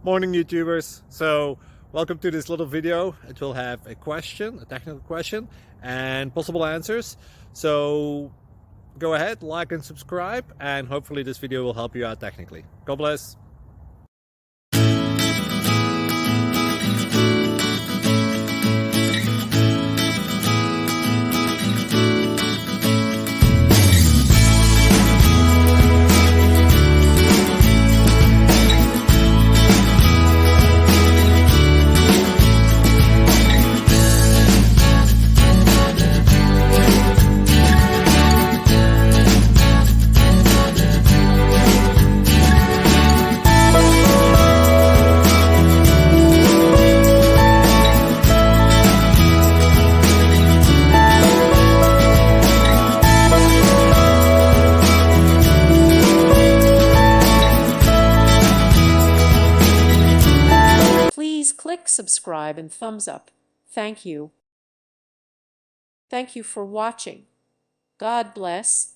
Morning YouTubers. So welcome to this little video. It will have a question, a technical question, and possible answers. So go ahead, like and subscribe, and hopefully this video will help you out technically. God bless. Please click subscribe and thumbs up. Thank you. Thank you for watching. God bless.